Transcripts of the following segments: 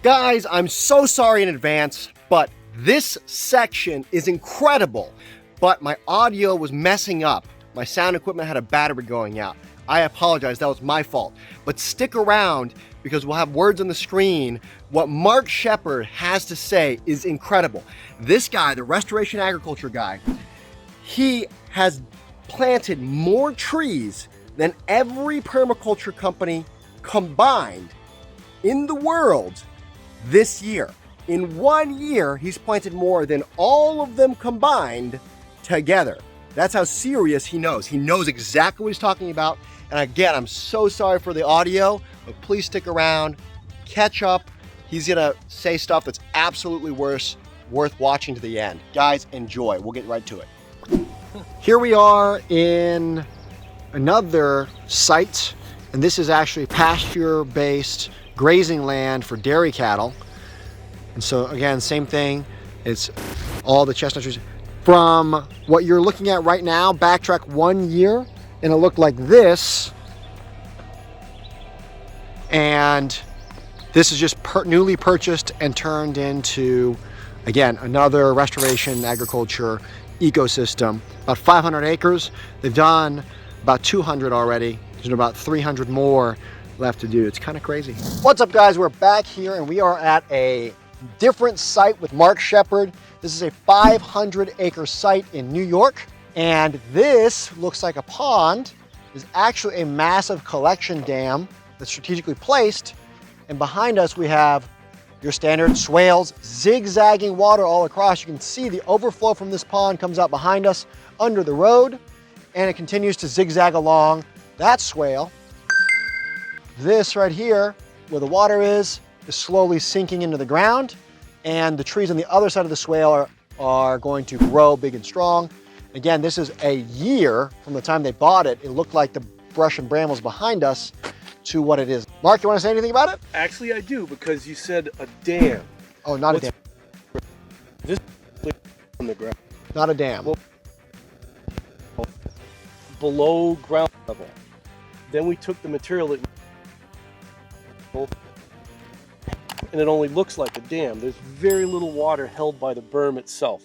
Guys, I'm so sorry in advance, but this section is incredible, but my audio was messing up. My sound equipment had a battery going out. I apologize, that was my fault. But stick around because we'll have words on the screen. What Mark Shepard has to say is incredible. This guy, the restoration agriculture guy, he has planted more trees than every permaculture company combined in the world this year. In 1 year, he's planted more than all of them combined together. That's how serious he knows. He knows exactly what he's talking about. And again, I'm so sorry for the audio, but please stick around, catch up. He's gonna say stuff that's absolutely worth watching to the end. Guys, enjoy. We'll get right to it. Here we are in another site, and this is actually pasture-based grazing land for dairy cattle. And so again, same thing. It's all the chestnut trees. From what you're looking at right now, backtrack 1 year, and it looked like this. And this is just newly purchased and turned into, again, another restoration agriculture ecosystem. About 500 acres. They've done about 200 already. There's about 300 more left to do. It's kind of crazy. What's up, guys? We're back here and we are at a different site with Mark Shepard. This is a 500-acre site in New York, and this looks like a pond. It's actually a massive collection dam that's strategically placed, and behind us we have your standard swales, zigzagging water all across. You can see the overflow from this pond comes out behind us under the road, and it continues to zigzag along that swale. This right here, where the water is slowly sinking into the ground, and the trees on the other side of the swale are going to grow big and strong. Again, this is a year from the time they bought it. It looked like the brush and brambles behind us to what it is. Mark, you want to say anything about it? Actually, I do, because you said a dam. Oh, not a dam. This is on the ground. Not a dam. Well, below ground level. Then we took the material that and it only looks like a dam. There's very little water held by the berm itself.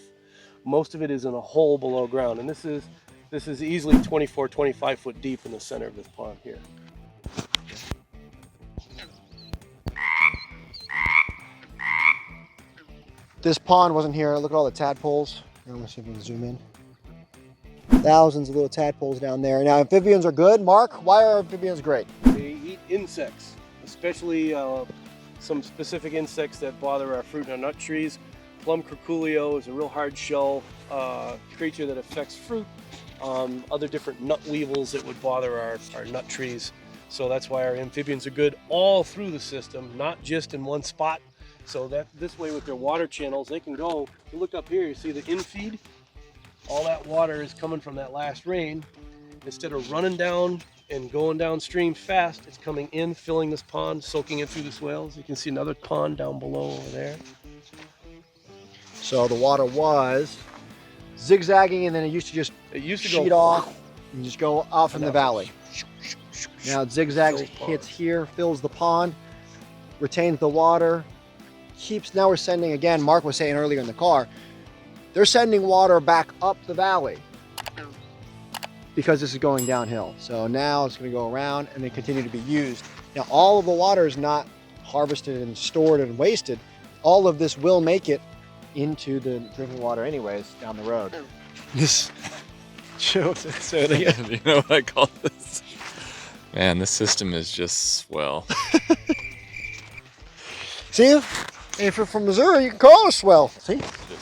Most of it is in a hole below ground, and this is easily 24, 25 foot deep in the center of this pond here. This pond wasn't here. Look at all the tadpoles. I'm gonna see if we can zoom in. Thousands of little tadpoles down there. Now, amphibians are good. Mark, why are amphibians great? They eat insects, especially some specific insects that bother our fruit and our nut trees. Plum curculio is a real hard shell creature that affects fruit. Other different nut weevils that would bother our nut trees. So that's why our amphibians are good all through the system, not just in one spot. So that this way with their water channels, they can go. You look up here, you see the infeed? All that water is coming from that last rain. Instead of running down and going downstream fast, it's coming in, filling this pond, soaking it through the swales. You can see another pond down below over there. So the water was zigzagging, and then it used to just sheet off and just go off in the valley. Now it zigzags, hits here, fills the pond, retains the water, keeps. Now we're sending, again, Mark was saying earlier in the car, they're sending water back up the valley because this is going downhill. So now it's going to go around and then continue to be used. Now all of the water is not harvested and stored and wasted. All of this will make it into the drinking water anyways down the road. This show. You know what I call this? Man, this system is just swell. See, if you're from Missouri, you can call it a swell. See,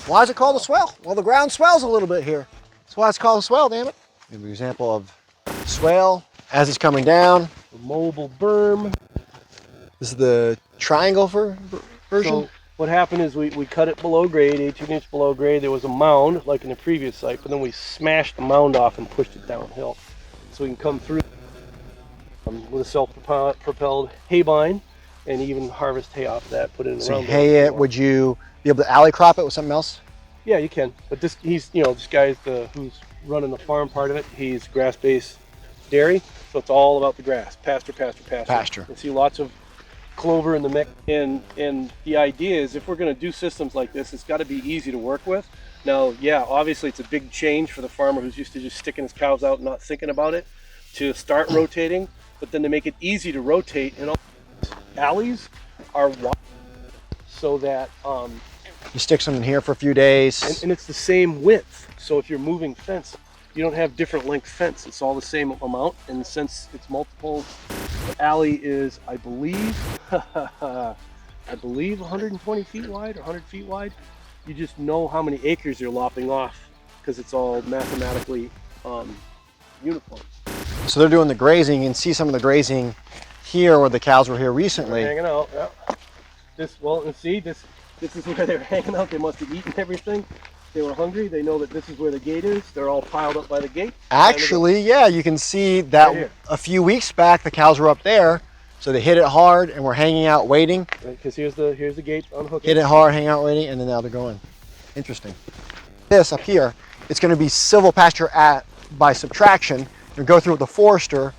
why is it called a swell? Well, the ground swells a little bit here. That's why it's called a swell, damn it. Give an example of swale as it's coming down. The mobile berm. This is the triangle version. So what happened is we cut it below grade, 18-inch below grade. There was a mound like in the previous site, but then we smashed the mound off and pushed it downhill. So we can come through with a self-propelled hay bind and even harvest hay off of that, put it in the round. Hay it, would you be able to alley crop it with something else? Yeah, you can. But this guy's who's running the farm part of it. He's grass-based dairy, so it's all about the grass. Pasture. Pasture. You see lots of clover in the mix. And the idea is, if we're going to do systems like this, it's got to be easy to work with. Now, yeah, obviously it's a big change for the farmer who's used to just sticking his cows out and not thinking about it, to start rotating, but then to make it easy to rotate. And all alleys are wide, so that You stick some in here for a few days. and it's the same width. So if you're moving fence, you don't have different length fence. It's all the same amount. And since it's multiple, the alley is, I believe, I believe 120 feet wide or 100 feet wide. You just know how many acres you're lopping off because it's all mathematically uniform. So they're doing the grazing. You can see some of the grazing here where the cows were here recently. They're hanging out. Yeah. This, well, and see, this is where they're hanging out. They must have eaten everything. They were hungry. They know that this is where the gate is. They're all piled up by the gate. Actually, yeah, you can see that Right here. a few weeks back the cows were up there, so they hit it hard and were hanging out waiting. Because here's the gate unhooked. Hit it hard, hang out waiting, and then now they're going. Interesting. This up here, it's going to be civil pasture by subtraction. You go through with the forester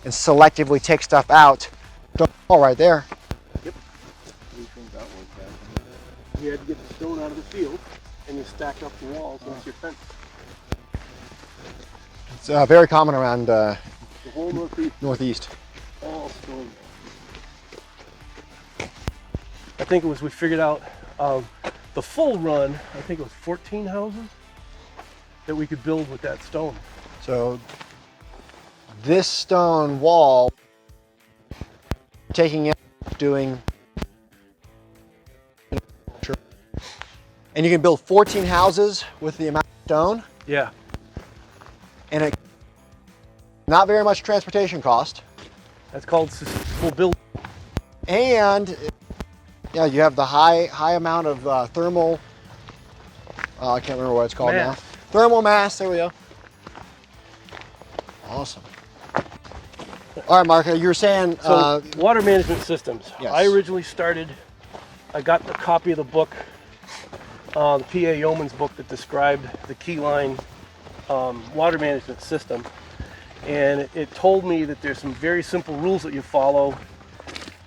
and selectively take stuff out. All right there. Yep. You had to get the stone out of the field, and you stack up the walls. That's your fence. It's very common around The whole northeast. all stone. I think it was, we figured out the full run, I think it was 14 houses that we could build with that stone. So this stone wall, taking it, doing, and you can build 14 houses with the amount of stone, Yeah. and it not very much transportation cost, That's called sustainable building. and yeah, you have the high amount of thermal. I can't remember what it's called Mass. now. Thermal mass. There we go. Awesome. All right, Mark. You were saying. So water management systems. Yes. I originally started, I got a copy of the book, the PA Yeoman's book that described the Keyline water management system. And it told me that there's some very simple rules that you follow.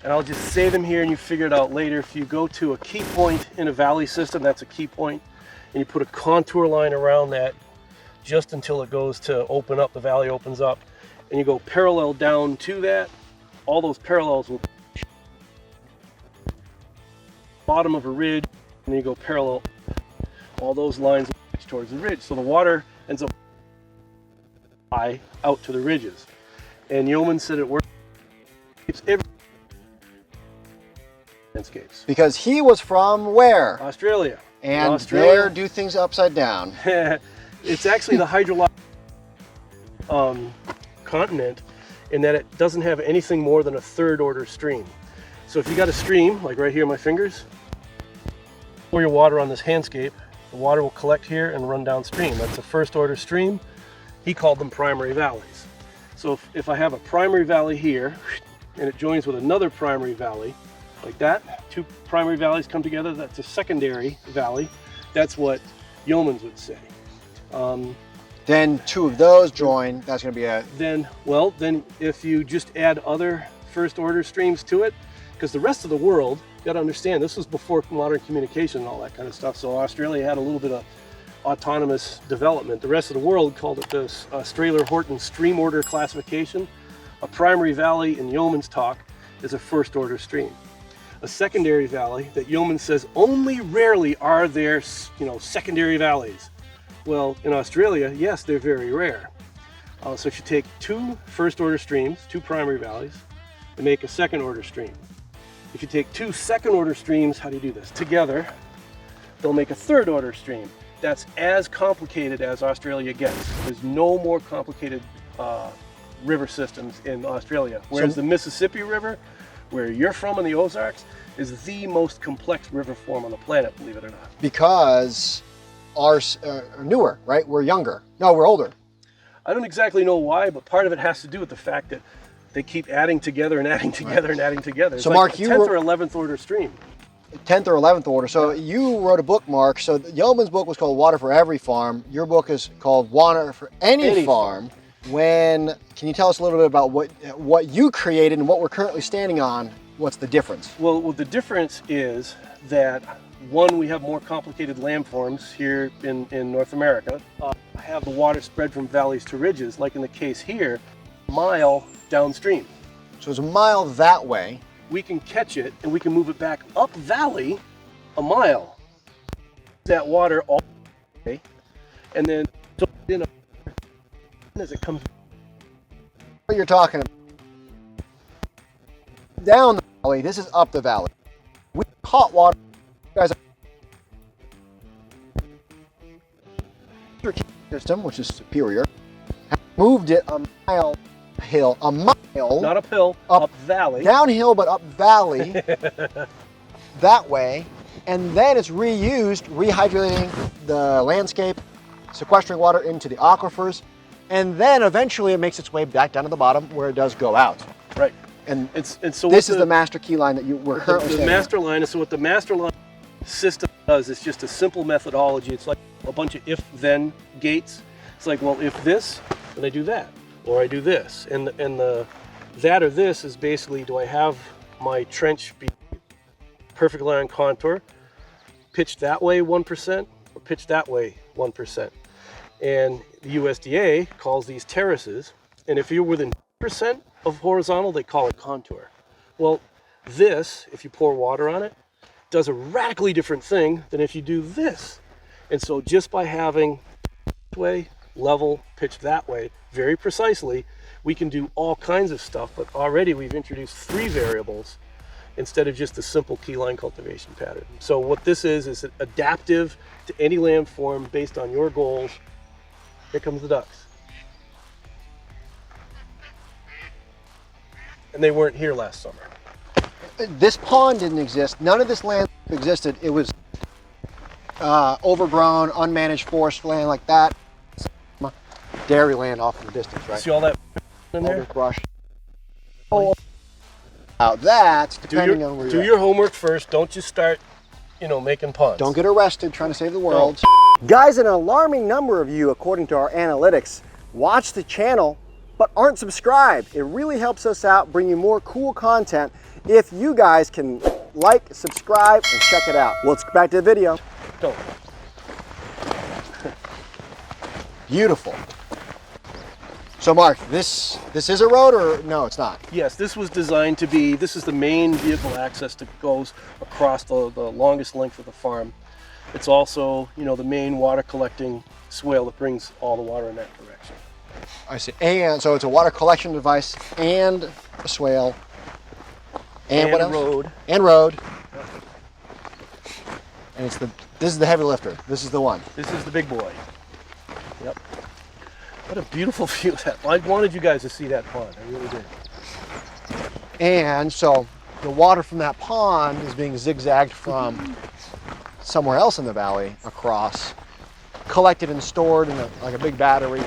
And I'll just say them here and you figure it out later. If you go to a key point in a valley system, that's a key point, and you put a contour line around that just until it goes to open up, the valley opens up, and you go parallel down to that, all those parallels will bottom of a ridge, and then you go parallel, all those lines will reach towards the ridge. So the water ends up high out to the ridges. And Yeoman said it works. It's every landscapes. because he was from where? Australia. And Australia. there do things upside down. It's actually the hydrological continent in that it doesn't have anything more than a third order stream. So if you got a stream, like right here, my fingers, pour your water on this handscape, the water will collect here and run downstream. That's a first order stream. He called them primary valleys. So if I have a primary valley here and it joins with another primary valley, like that, two primary valleys come together, that's a secondary valley. That's what Yeomans would say. Then two of those join. That's going to be a. Then if you just add other first order streams to it, because the rest of the world, you got to understand, this was before modern communication and all that kind of stuff. So Australia had a little bit of autonomous development. The rest of the world called it the Strahler-Horton stream order classification. A primary valley in Yeoman's talk is a first order stream. A secondary valley that Yeoman says only rarely are there, secondary valleys. Well, in Australia, yes, they're very rare. So if you take two first order streams, two primary valleys, and make a second order stream. If you take two second order streams, how do you do this? Together, they'll make a third order stream. That's as complicated as Australia gets. There's no more complicated river systems in Australia. Whereas the Mississippi River, where you're from in the Ozarks, is the most complex river form on the planet, believe it or not. Because ours are newer, right? We're younger. No, we're older. I don't exactly know why, but part of it has to do with the fact that they keep adding together and adding together and adding together. It's So like Mark, a you 10th were- or 11th order stream. 10th or 11th order. So you wrote a book, Mark. So Yeoman's book was called Water for Every Farm. Your book is called Water for Any Farm. Can you tell us a little bit about what you created and what we're currently standing on what's the difference? Well, the difference is that, one, we have more complicated landforms here in North America. Have the water spread from valleys to ridges, like in the case here, a mile downstream. So it's a mile that way. We can catch it and we can move it back up valley a mile. That water all the way, and then in as it comes. What you're talking about. Down the valley, this is up the valley. We caught water, guys. System, which is superior, moved it a mile hill, a mile. Not uphill, up valley. Downhill, but up valley. That way, and then it's reused, rehydrating the landscape, sequestering water into the aquifers, and then eventually it makes its way back down to the bottom where it does go out. Right. And so this is the master key line that we're currently the master line. So what the master line system does is just a simple methodology. It's like a bunch of if-then gates. It's like, well, if this, then I do that, or I do this, and the that or this is basically, do I have my trench be perfectly on contour, pitched that way 1%, or pitched that way 1%? And the USDA calls these terraces, and if you're within 1% of horizontal, they call it contour. Well, this, if you pour water on it, does a radically different thing than if you do this. And so just by having this way, level, pitched that way, very precisely, we can do all kinds of stuff, but already we've introduced 3 variables instead of just a simple keyline cultivation pattern. So what this is adaptive to any landform based on your goals. Here comes the ducks. And they weren't here last summer. This pond didn't exist. None of this land existed. It was overgrown, unmanaged forest land like that. Dairy land off in the distance, right? See all that in there? Brush. Oh, now that's depending on where you're Do your homework first. Don't just start, making ponds. Don't get arrested trying to save the world. Guys, an alarming number of you, according to our analytics, watch the channel but aren't subscribed. It really helps us out, bring you more cool content if you guys can like, subscribe, and check it out. Let's get back to the video. Don't. Beautiful. So Mark, this is a road, or no, it's not? Yes, this was designed to be, this is the main vehicle access that goes across the longest length of the farm. It's also, the main water collecting swale that brings all the water in that direction. I see. And so it's a water collection device and a swale. And what else? Road. And road. And this is the heavy lifter. This is the one. This is the big boy. Yep. What a beautiful view of that. I wanted you guys to see that pond. I really did. And so the water from that pond is being zigzagged from somewhere else in the valley across, collected and stored in like a big battery,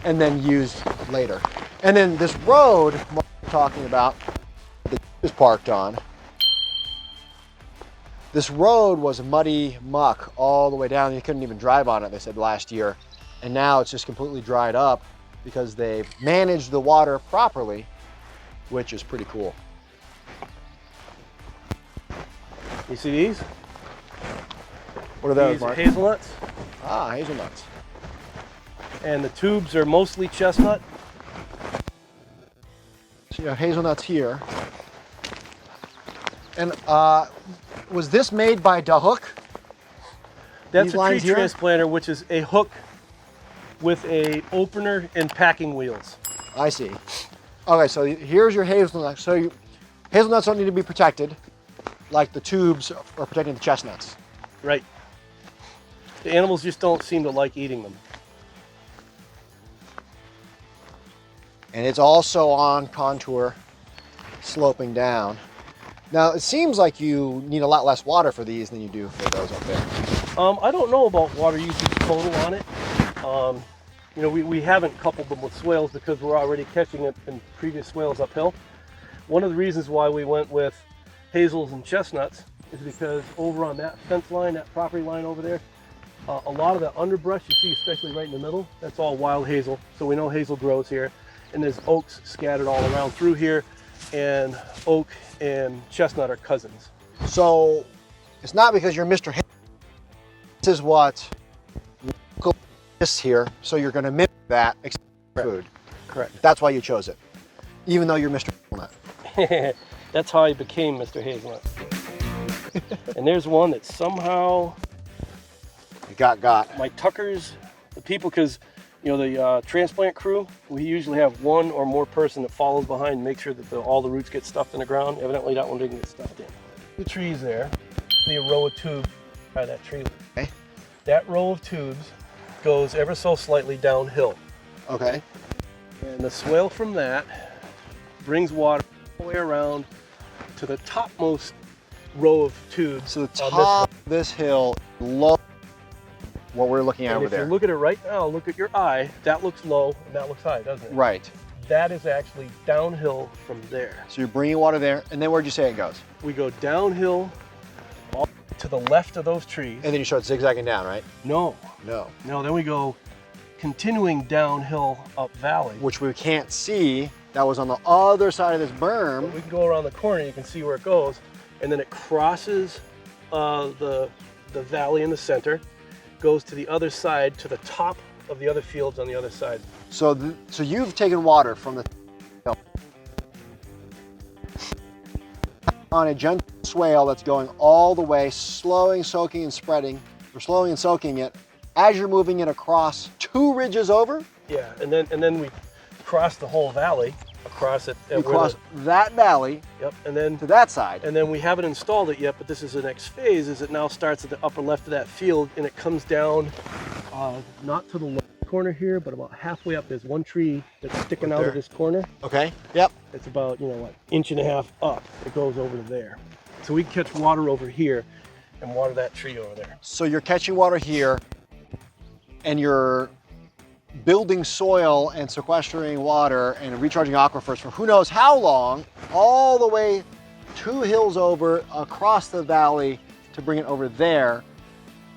and then used later. And then this road Mark was talking about that is parked on. This road was muddy muck all the way down. You couldn't even drive on it, they said last year. And now it's just completely dried up because they've managed the water properly, which is pretty cool. You see these? What are those, These Mark? are hazelnuts. Ah, hazelnuts. And the tubes are mostly chestnut. So you have hazelnuts here. And was this made by DeHook? That's These a tree lines here? transplanter, which is a hook with a opener and packing wheels. I see. Okay, so here's your hazelnut. So hazelnuts don't need to be protected like the tubes are protecting the chestnuts. Right. The animals just don't seem to like eating them. And it's also on contour, sloping down. Now, it seems like you need a lot less water for these than you do for those up there. I don't know about water usage total on it. We haven't coupled them with swales because we're already catching it in previous swales uphill. One of the reasons why we went with hazels and chestnuts is because over on that fence line, that property line over there, a lot of the underbrush you see, especially right in the middle, that's all wild hazel. So we know hazel grows here. And there's oaks scattered all around through here. and oak and chestnut are cousins. So it's not because you're Mr. Hazel. This is what this here, so you're going to mimic that except food. Correct. That's why you chose it, even though you're Mr. Hazelnut. That's how I became Mr. Hazelnut. And there's one that somehow You got. my Tuckers, the people, because you know the transplant crew, we usually have one or more person that follows behind and makes sure that all the roots get stuffed in the ground. Evidently that one didn't get stuffed in. The trees there, the row of tubes by that tree. Okay. That row of tubes goes ever so slightly downhill. Okay. And the swale from that brings water all the way around to the topmost row of tubes. So the top of this hill, low, what we're looking at and over if there. you look at it right now, look at your eye, that looks low and that looks high, doesn't it? Right. That is actually downhill from there. So you're bringing water there, and then where'd you say it goes? We go downhill all to the left of those trees. And then you start zigzagging down, right? No, No. then we go continuing downhill up valley. Which we can't see. That was on the other side of this berm. We can go around the corner, you can see where it goes, and then it crosses the valley in the center, goes to the other side, to the top of the other fields on the other side. So you've taken water from the hill on a gentle swale that's going all the way, slowing, soaking, and spreading, or slowing and soaking it as you're moving it across 2 ridges over. Yeah, and then we cross the whole valley, across it. You cross that valley. Yep, and then to that side. And then we haven't installed it yet, but this is the next phase, is it now starts at the upper left of that field and it comes down, not to the left corner here, but about halfway up. There's one tree that's sticking out of this corner. Okay, yep. It's about, inch and a half up. It goes over to there. So we catch water over here and water that tree over there. So you're catching water here and you're building soil and sequestering water and recharging aquifers for who knows how long, all the way 2 hills over across the valley to bring it over there.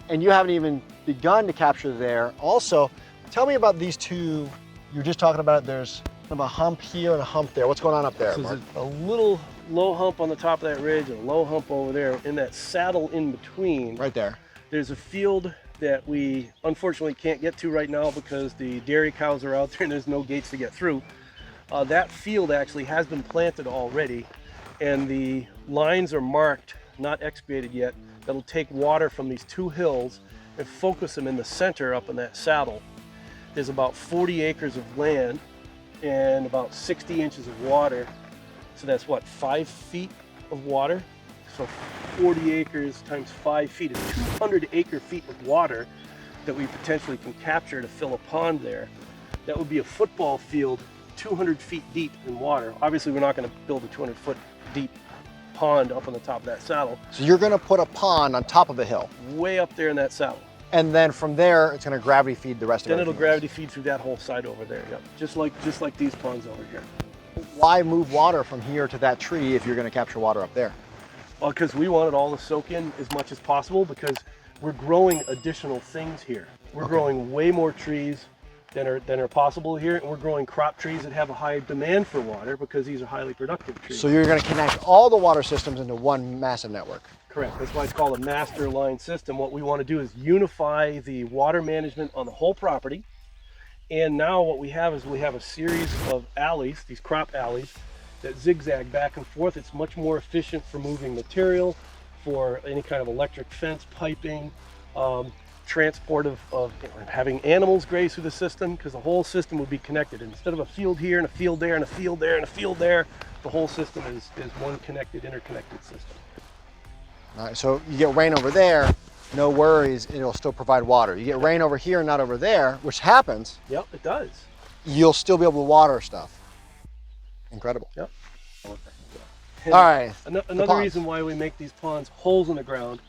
And you haven't even begun to capture there. Also, tell me about these two. You're just talking about there's a hump here and a hump there. What's going on up there, So Mark? there's a little low hump on the top of that ridge and a low hump over there. In that saddle in between, Right there. there's a field that we unfortunately can't get to right now because the dairy cows are out there and there's no gates to get through. That field actually has been planted already, and the lines are marked, not excavated yet, that'll take water from these 2 hills and focus them in the center up in that saddle. There's about 40 acres of land and about 60 inches of water. So that's what, 5 feet of water? So 40 acres times 5 feet is 200 acre feet of water that we potentially can capture to fill a pond there. That would be a football field 200 feet deep in water. Obviously, we're not going to build a 200 foot deep pond up on the top of that saddle. So you're going to put a pond on top of the hill. Way up there in that saddle. And then from there, it's going to gravity feed the rest of it. Then it'll gravity feed through that whole side over there. Yep. Just like these ponds over here. Why move water from here to that tree if you're going to capture water up there? Well, because we want it all to soak in as much as possible, because we're growing additional things here. We're growing way more trees than are possible here, and we're growing crop trees that have a high demand for water because these are highly productive trees. So you're going to connect all the water systems into one massive network. Correct. That's why it's called a master line system. What we want to do is unify the water management on the whole property. And now what we have is we have a series of alleys, these crop alleys, that zigzag back and forth. It's much more efficient for moving material, for any kind of electric fence, piping, transport of having animals graze through the system, because the whole system would be connected. And instead of a field here and a field there and a field there and a field there, the whole system is one connected, interconnected system. All right, so you get rain over there, no worries, it'll still provide water. You get rain over here and not over there, which happens. Yep, it does. You'll still be able to water stuff. Incredible. Yep. All right. Another reason why we make these ponds holes in the ground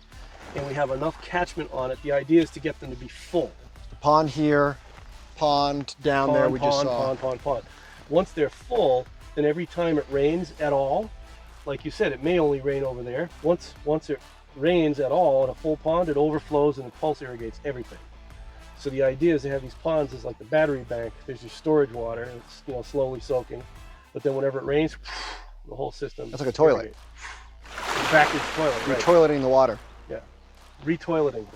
and we have enough catchment on it, the idea is to get them to be full. The pond here, pond down there we just saw. Pond. Once they're full, then every time it rains at all, like you said, it may only rain over there. Once it rains at all in a full pond, it overflows and it pulse irrigates everything. So the idea is to have these ponds as like the battery bank. There's your storage water, and it's slowly soaking. But then whenever it rains, the whole system. That's like a toilet. Backwards toilet, You're right. toileting the water. Yeah. Re-toileting.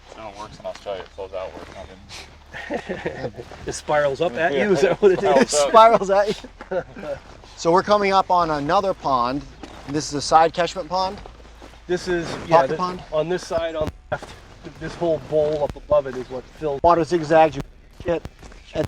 That's how it works in Australia. It flows outward, not in. It spirals up at you, is that what it It is? spirals at you. So we're coming up on another pond. This is a side catchment pond. This is, Pocket pond? on this side on the left, this whole bowl up above it is what fills. Water zigzags, you it, and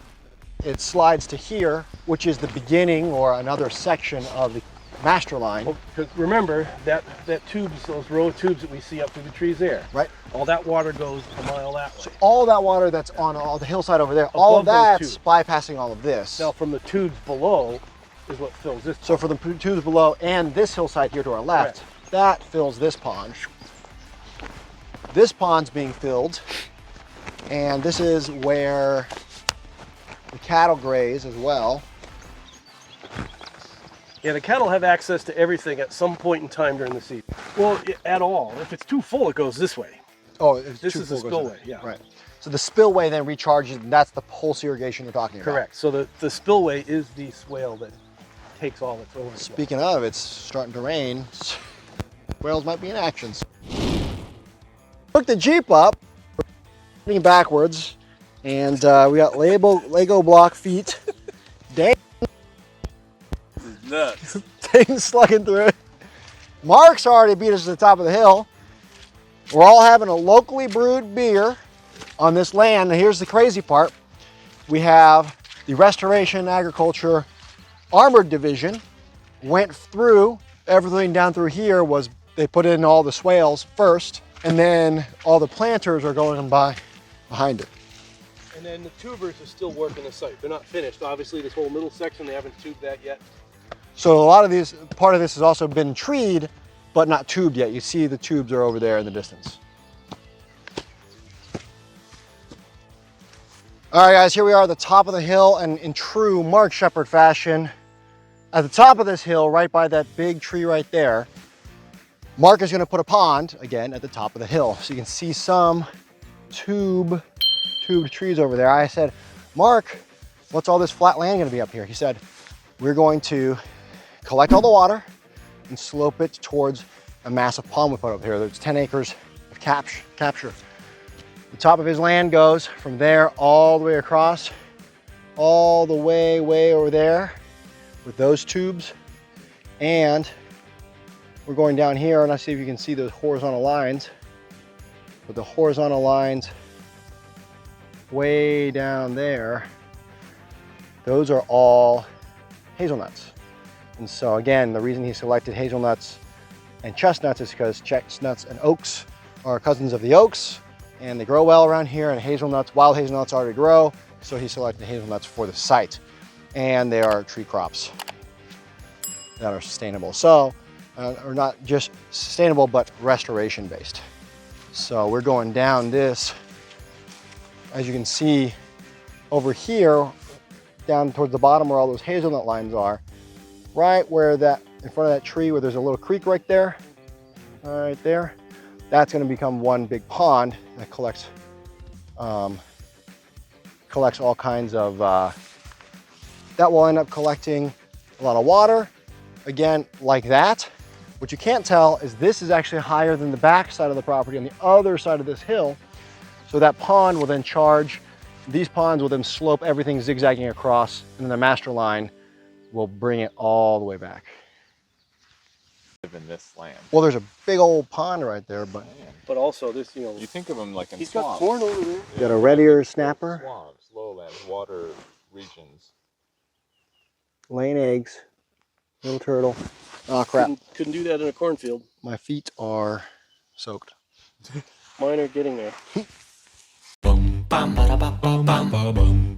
it slides to here, which is the beginning or another section of the master line. Because remember, that tubes, those row of tubes that we see up through the trees there, Right. all that water goes a mile that way. So all that water that's on all the hillside over there, all of Above those that's tubes. bypassing all of this. Now from the tubes below is what fills this. So for the tubes below and this hillside here to our left, Correct. that fills this pond. This pond's being filled, and this is where the cattle graze as well. Yeah, the cattle have access to everything at some point in time during the season. Well, at all. If it's too full, it goes this way. Oh, it's This too is the full, goes spillway, in. yeah. Right. So the spillway then recharges, and that's the pulse irrigation you're talking about. Correct. So the spillway is the swale that takes all its overflow. Speaking of, it's starting to rain. Whales might be in action. Took the Jeep up, heading backwards, and we got Lego block feet. Dang, Nuts. things slugging through it. Mark's already beat us to the top of the hill. We're all having a locally brewed beer on this land. And here's the crazy part. We have the Restoration Agriculture Armored Division went through everything down through here. Was they put in all the swales first, and then all the planters are going by behind it. And then the tubers are still working the site. They're not finished. Obviously, this whole middle section, they haven't tubed that yet. So a lot of these, part of this has also been treed, but not tubed yet. You see the tubes are over there in the distance. All right, guys, here we are at the top of the hill, and in true Mark Shepard fashion, at the top of this hill, right by that big tree right there, Mark is gonna put a pond, again, at the top of the hill. So you can see some tubed trees over there. I said, Mark, what's all this flat land gonna be up here? He said, we're going to collect all the water and slope it towards a massive pond we put up here. There's 10 acres of capture. The top of his land goes from there all the way across, all the way over there with those tubes. And we're going down here, and I see if you can see those horizontal lines. But the horizontal lines way down there, those are all hazelnuts. And so again, the reason he selected hazelnuts and chestnuts is because chestnuts and oaks are cousins of the oaks, and they grow well around here, and hazelnuts, wild hazelnuts already grow, so he selected hazelnuts for the site. And they are tree crops that are sustainable. So, or not just sustainable, but restoration based. So we're going down this, as you can see over here, down towards the bottom where all those hazelnut lines are, right where that, in front of that tree where there's a little creek right there, right there, that's gonna become one big pond that collects all kinds of, that will end up collecting a lot of water. Again, like that. What you can't tell is this is actually higher than the back side of the property on the other side of this hill. So that pond will then charge. These ponds will then slope everything zigzagging across, and then the master line will bring it all the way back. Live in this land. Well, there's a big old pond right there, but But also this, you know, You think of them like in he's swamps. got corn over there. you got a red ear snapper Swamps, lowlands, water regions. laying eggs, little turtle. Oh crap, Couldn't do that in a cornfield. my feet are soaked. Mine are getting there. Bum bum ba da ba ba bum ba bum.